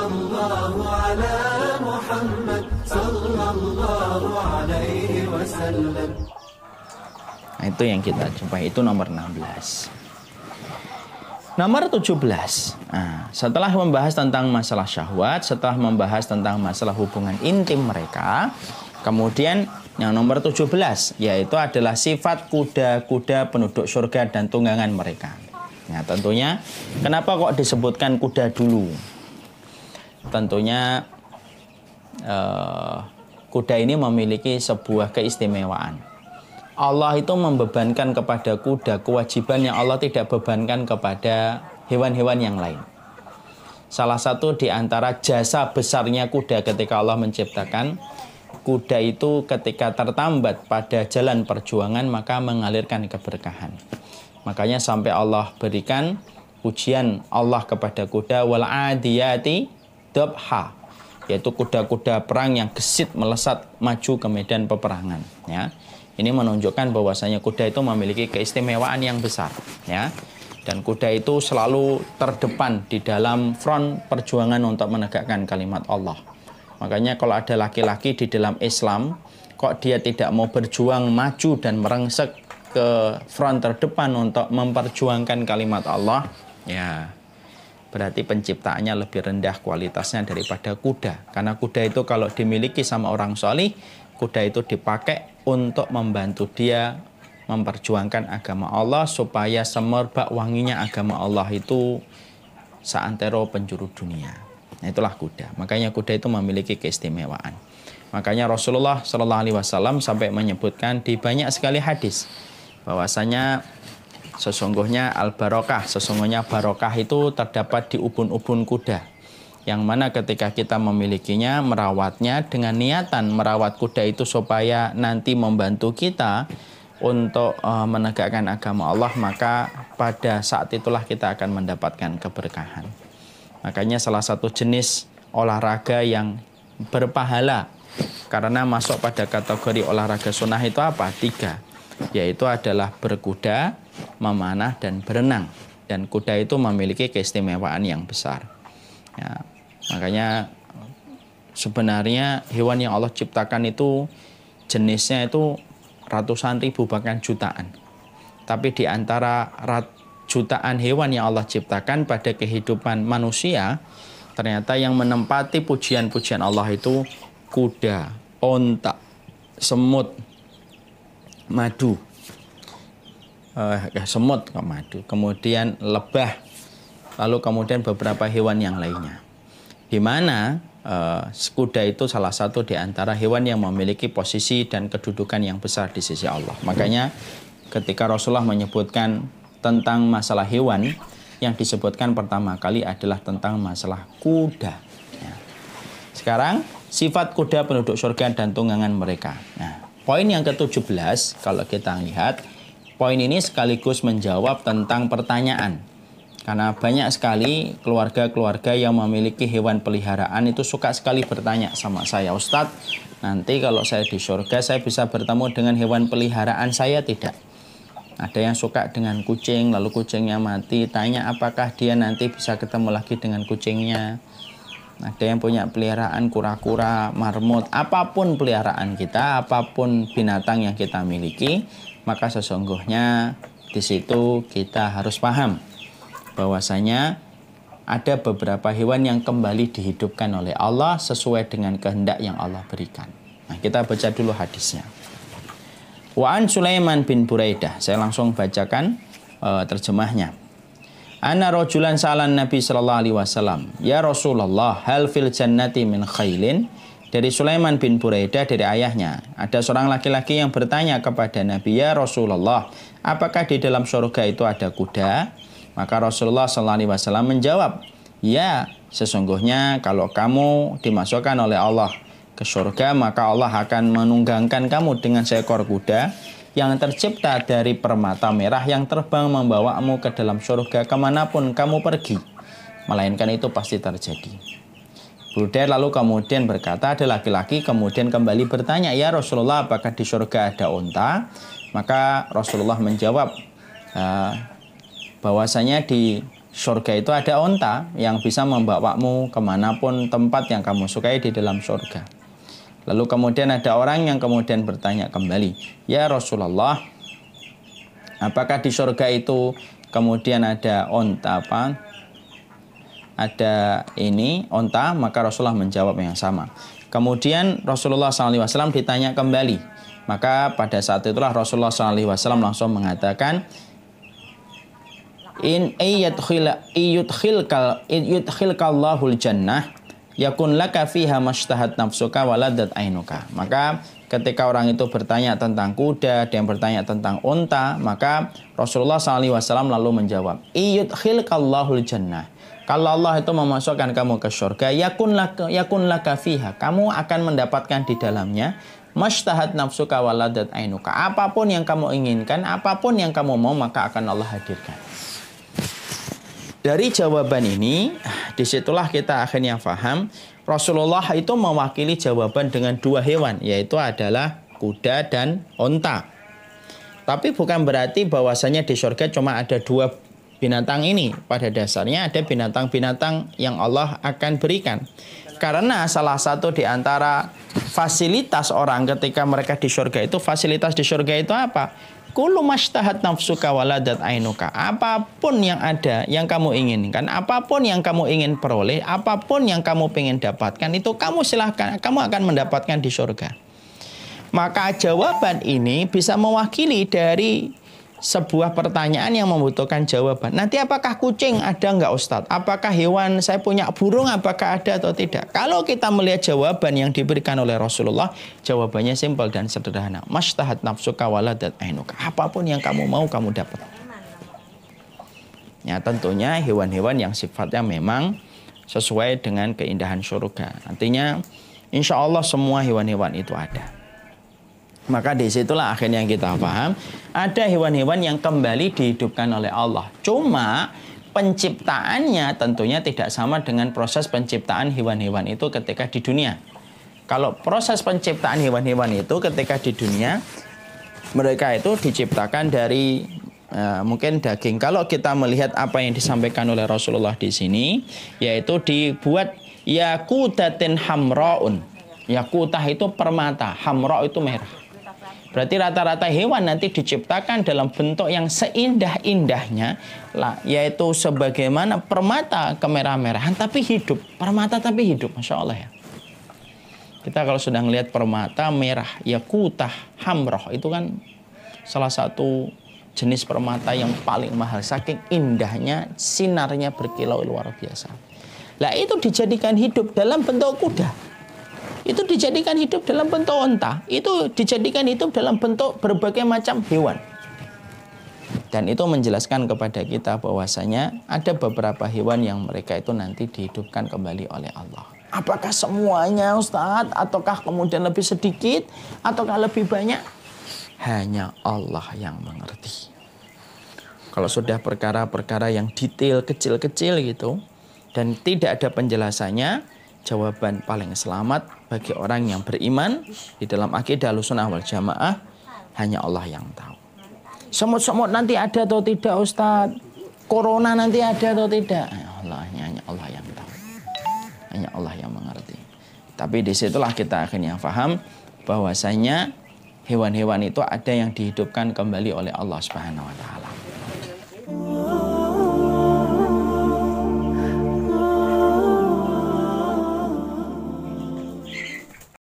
Sallallahu ala Muhammad sallallahu alaihi wasallam. Nah, itu yang kita jumpai, itu nomor 16. Nomor 17. Nah, setelah membahas tentang masalah syahwat, setelah membahas tentang masalah hubungan intim mereka, kemudian yang nomor 17 yaitu adalah sifat kuda-kuda penduduk surga dan tunggangan mereka. Nah, tentunya kenapa kok disebutkan kuda dulu? Tentunya kuda ini memiliki sebuah keistimewaan. Allah itu membebankan kepada kuda kewajiban yang Allah tidak bebankan kepada hewan-hewan yang lain. Salah satu di antara jasa besarnya kuda ketika Allah menciptakan, kuda itu ketika tertambat pada jalan perjuangan maka mengalirkan keberkahan. Makanya sampai Allah berikan pujian Allah kepada kuda, wal adiyati dabha, yaitu kuda-kuda perang yang gesit melesat maju ke medan peperangan, ya. Ini menunjukkan bahwasanya kuda itu memiliki keistimewaan yang besar, ya. Dan kuda itu selalu terdepan di dalam front perjuangan untuk menegakkan kalimat Allah. Makanya kalau ada laki-laki di dalam Islam, kok dia tidak mau berjuang maju dan merengsek ke front terdepan untuk memperjuangkan kalimat Allah, ya berarti penciptaannya lebih rendah kualitasnya daripada kuda. Karena kuda itu kalau dimiliki sama orang solih, kuda itu dipakai untuk membantu dia memperjuangkan agama Allah supaya semerbak wanginya agama Allah itu seantero penjuru dunia. Nah, itulah kuda. Makanya kuda itu memiliki keistimewaan. Makanya Rasulullah SAW sampai menyebutkan di banyak sekali hadis bahwasanya sesungguhnya al-barokah, sesungguhnya barokah itu terdapat di ubun-ubun kuda. Yang mana ketika kita memilikinya, merawatnya dengan niatan merawat kuda itu supaya nanti membantu kita untuk menegakkan agama Allah, maka pada saat itulah kita akan mendapatkan keberkahan. Makanya salah satu jenis olahraga yang berpahala karena masuk pada kategori olahraga sunnah itu apa? 3, yaitu adalah berkuda, memanah, dan berenang. Dan kuda itu memiliki keistimewaan yang besar, ya. Makanya sebenarnya hewan yang Allah ciptakan itu jenisnya itu ratusan ribu bahkan jutaan. Tapi di antara jutaan hewan yang Allah ciptakan pada kehidupan manusia, ternyata yang menempati pujian-pujian Allah itu kuda, onta, semut, madu, semut ke madu, kemudian lebah, lalu kemudian beberapa hewan yang lainnya. Di mana kuda itu salah satu di antara hewan yang memiliki posisi dan kedudukan yang besar di sisi Allah. Makanya ketika Rasulullah menyebutkan tentang masalah hewan, yang disebutkan pertama kali adalah tentang masalah kuda, ya. Sekarang sifat kuda penduduk surga dan tunggangan mereka. Nah, poin yang ke-17 kalau kita lihat, poin ini sekaligus menjawab tentang pertanyaan. Karena banyak sekali keluarga-keluarga yang memiliki hewan peliharaan itu suka sekali bertanya sama saya, Ustadz, nanti kalau saya di surga saya bisa bertemu dengan hewan peliharaan saya tidak? Ada yang suka dengan kucing, lalu kucingnya mati, tanya apakah dia nanti bisa ketemu lagi dengan kucingnya. Ada yang punya peliharaan kura-kura, marmut, apapun peliharaan kita, apapun binatang yang kita miliki, maka sesungguhnya di situ kita harus paham bahwasanya ada beberapa hewan yang kembali dihidupkan oleh Allah sesuai dengan kehendak yang Allah berikan. Nah, kita baca dulu hadisnya. Wa an Sulaiman bin Buraidah. Saya langsung bacakan terjemahnya. Ana rajulan sa'alan Nabi sallallahu alaihi wasallam, ya Rasulullah, hal fil jannati min khailin? Dari Sulaiman bin Buraidah dari ayahnya, ada seorang laki-laki yang bertanya kepada Nabi, ya Rasulullah, apakah di dalam surga itu ada kuda? Maka Rasulullah SAW menjawab, ya, sesungguhnya kalau kamu dimasukkan oleh Allah ke surga, maka Allah akan menunggangkan kamu dengan seekor kuda yang tercipta dari permata merah yang terbang membawamu ke dalam surga kemanapun kamu pergi. Melainkan itu pasti terjadi. Budair lalu kemudian berkata, ada laki-laki kemudian kembali bertanya, ya Rasulullah, apakah di surga ada unta? Maka Rasulullah menjawab, bahwasanya di surga itu ada onta yang bisa membawamu kemanapun tempat yang kamu sukai di dalam surga. Lalu kemudian ada orang yang kemudian bertanya kembali, ya Rasulullah, apakah di surga itu kemudian ada onta apa? Ada ini onta? Maka Rasulullah menjawab yang sama. Kemudian Rasulullah SAW ditanya kembali. Maka pada saat itulah Rasulullah SAW langsung mengatakan, in yudkhilkallahul jannah yakun laka fiha mashtahat nafsuka waladat ainuka. Maka ketika orang itu bertanya tentang kuda dan bertanya tentang unta, maka Rasulullah SAW lalu menjawab, yudkhilkallahul jannah. Kalau Allah itu memasukkan kamu ke surga, yakun laka fiha, kamu akan mendapatkan di dalamnya mashtahat nafsuka waladat ainuka. Apapun yang kamu inginkan, apapun yang kamu mau, maka akan Allah hadirkan. Dari jawaban ini, disitulah kita akhirnya paham Rasulullah itu mewakili jawaban dengan dua hewan, yaitu adalah kuda dan onta. Tapi bukan berarti bahwasanya di surga cuma ada dua binatang ini. Pada dasarnya ada binatang-binatang yang Allah akan berikan. Karena salah satu di antara fasilitas orang ketika mereka di surga itu, fasilitas di surga itu apa? Kullu mashtahat nafsuka waladat ainuka. Apapun yang ada, yang kamu inginkan, apapun yang kamu ingin peroleh, apapun yang kamu ingin dapatkan, itu kamu silahkan, kamu akan mendapatkan di surga. Maka jawaban ini bisa mewakili dari sebuah pertanyaan yang membutuhkan jawaban. Nanti apakah kucing ada nggak Ustadz? Apakah hewan, saya punya burung, apakah ada atau tidak? Kalau kita melihat jawaban yang diberikan oleh Rasulullah, jawabannya simpel dan sederhana. Mashtahat nafsuka waladat ainuka. Apapun yang kamu mau, kamu dapat. Ya, tentunya hewan-hewan yang sifatnya memang sesuai dengan keindahan surga. Artinya, insya Allah semua hewan-hewan itu ada. Maka disitulah akhirnya kita paham ada hewan-hewan yang kembali dihidupkan oleh Allah. Cuma penciptaannya tentunya tidak sama dengan proses penciptaan hewan-hewan itu ketika di dunia. Kalau proses penciptaan hewan-hewan itu ketika di dunia, mereka itu diciptakan dari mungkin daging. Kalau kita melihat apa yang disampaikan oleh Rasulullah di sini, yaitu dibuat yakutatin hamraun. Yakutah itu permata, hamra itu merah. Berarti rata-rata hewan nanti diciptakan dalam bentuk yang seindah-indahnya, yaitu sebagaimana permata kemerah-merahan tapi hidup. Permata tapi hidup, Masya Allah ya. Kita kalau sudah melihat permata merah, yakutah, hamroh, itu kan salah satu jenis permata yang paling mahal. Saking indahnya, sinarnya berkilau luar biasa. Lah itu dijadikan hidup dalam bentuk kuda. Itu dijadikan hidup dalam bentuk onta. Itu dijadikan hidup dalam bentuk berbagai macam hewan. Dan itu menjelaskan kepada kita bahwasanya ada beberapa hewan yang mereka itu nanti dihidupkan kembali oleh Allah. Apakah semuanya Ustadz? Ataukah kemudian lebih sedikit? Ataukah lebih banyak? Hanya Allah yang mengerti. Kalau sudah perkara-perkara yang detail, kecil-kecil gitu, dan tidak ada penjelasannya, jawaban paling selamat bagi orang yang beriman di dalam akidah Ahlussunnah wal Jamaah, hanya Allah yang tahu. Semut-semut nanti ada atau tidak Ustadz? Corona nanti ada atau tidak? Hanya Allah yang tahu. Hanya Allah yang mengerti. Tapi disitulah kita akhirnya paham bahwasanya hewan-hewan itu ada yang dihidupkan kembali oleh Allah Subhanahu wa Ta'ala.